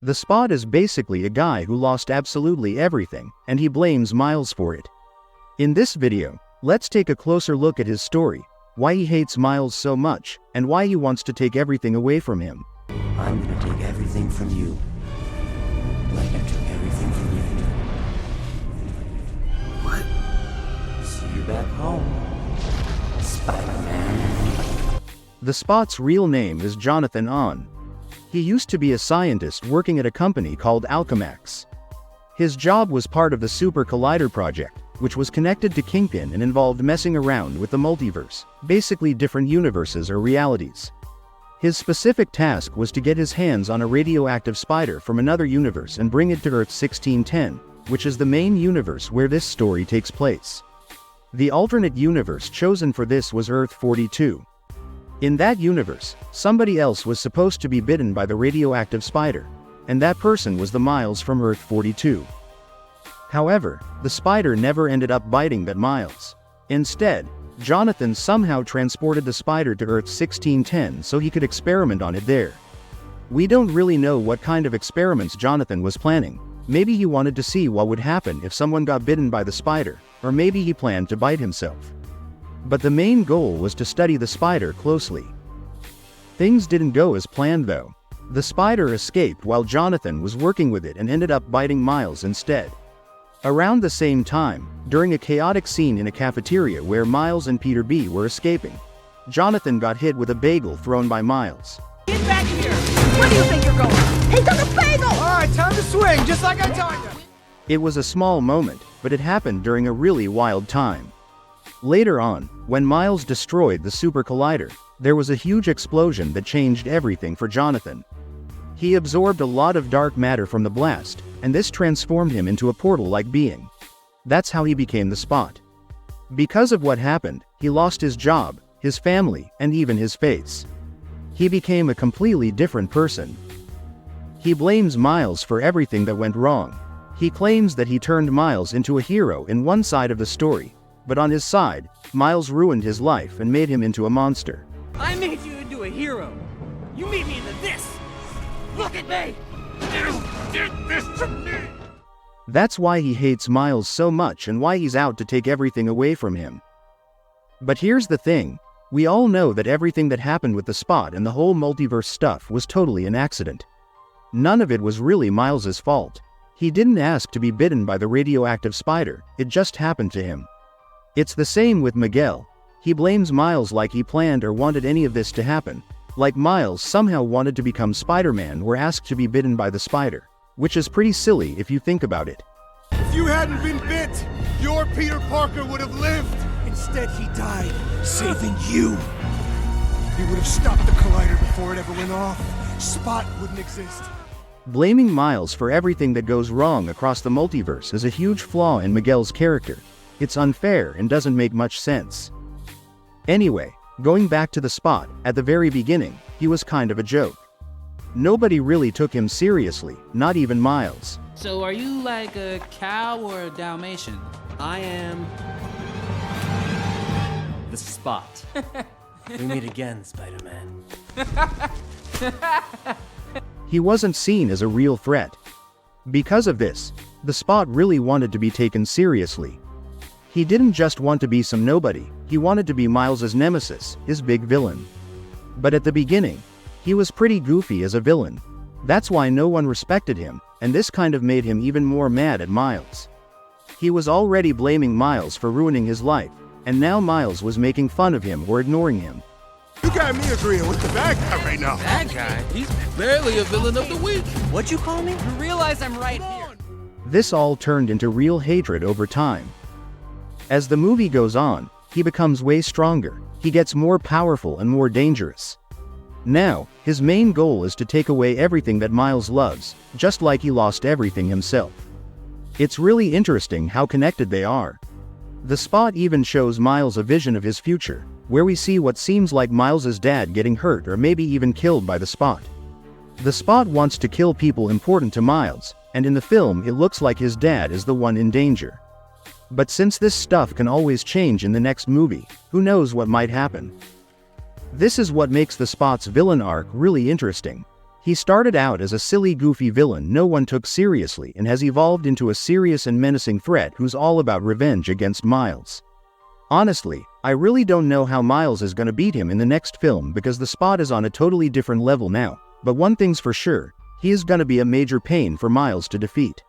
The Spot is basically a guy who lost absolutely everything, and he blames Miles for it. In this video, let's take a closer look at his story, why he hates Miles so much, and why he wants to take everything away from him. I'm gonna take everything from you, like I took everything from you. What? See you back home, Spider-Man. The Spot's real name is Jonathan Ahn. He used to be a scientist working at a company called Alchemax. His job was part of the Super Collider project, which was connected to Kingpin and involved messing around with the multiverse, basically different universes or realities. His specific task was to get his hands on a radioactive spider from another universe and bring it to Earth 1610, which is the main universe where this story takes place. The alternate universe chosen for this was Earth 42. In that universe, somebody else was supposed to be bitten by the radioactive spider, and that person was the Miles from Earth 42. However, the spider never ended up biting that Miles. Instead, Jonathan somehow transported the spider to Earth 1610 so he could experiment on it there. We don't really know what kind of experiments Jonathan was planning. Maybe he wanted to see what would happen if someone got bitten by the spider, or maybe he planned to bite himself. But the main goal was to study the spider closely. Things didn't go as planned though. The spider escaped while Jonathan was working with it and ended up biting Miles instead. Around the same time, during a chaotic scene in a cafeteria where Miles and Peter B were escaping, Jonathan got hit with a bagel thrown by Miles. Get back here! Where do you think you're going? He took a bagel! Alright, time to swing, just like I told you! It was a small moment, but it happened during a really wild time. Later on, when Miles destroyed the Super Collider, there was a huge explosion that changed everything for Jonathan. He absorbed a lot of dark matter from the blast, and this transformed him into a portal-like being. That's how he became the Spot. Because of what happened, he lost his job, his family, and even his face. He became a completely different person. He blames Miles for everything that went wrong. He claims that he turned Miles into a hero in one side of the story, but on his side, Miles ruined his life and made him into a monster. I made you into a hero. You made me into this. Look at me. You did this to me. That's why he hates Miles so much and why he's out to take everything away from him. But here's the thing. We all know that everything that happened with the Spot and the whole multiverse stuff was totally an accident. None of it was really Miles's fault. He didn't ask to be bitten by the radioactive spider, it just happened to him. It's the same with Miguel. He blames Miles like he planned or wanted any of this to happen. Like Miles somehow wanted to become Spider-Man or asked to be bitten by the spider. Which is pretty silly if you think about it. If you hadn't been bit, your Peter Parker would have lived. Instead, he died, saving you. He would have stopped the Collider before it ever went off. Spot wouldn't exist. Blaming Miles for everything that goes wrong across the multiverse is a huge flaw in Miguel's character. It's unfair and doesn't make much sense. Anyway, going back to the Spot, at the very beginning, he was kind of a joke. Nobody really took him seriously, not even Miles. So are you like a cow or a Dalmatian? I am the Spot. We meet again, Spider-Man. He wasn't seen as a real threat. Because of this, the Spot really wanted to be taken seriously. He didn't just want to be some nobody, he wanted to be Miles's nemesis, his big villain. But at the beginning, he was pretty goofy as a villain. That's why no one respected him, and this kind of made him even more mad at Miles. He was already blaming Miles for ruining his life, and now Miles was making fun of him or ignoring him. You got me agreeing with the bad guy right now. That guy? He's barely a villain of the week. What'd you call me? You realize I'm right here. This all turned into real hatred over time. As the movie goes on, he becomes way stronger, he gets more powerful and more dangerous. Now, his main goal is to take away everything that Miles loves, just like he lost everything himself. It's really interesting how connected they are. The Spot even shows Miles a vision of his future, where we see what seems like Miles's dad getting hurt or maybe even killed by the Spot. The Spot wants to kill people important to Miles, and in the film it looks like his dad is the one in danger. But since this stuff can always change in the next movie, who knows what might happen. This is what makes the Spot's villain arc really interesting. He started out as a silly goofy villain no one took seriously and has evolved into a serious and menacing threat who's all about revenge against Miles. Honestly, I really don't know how Miles is gonna beat him in the next film because the Spot is on a totally different level now, but one thing's for sure, he is gonna be a major pain for Miles to defeat.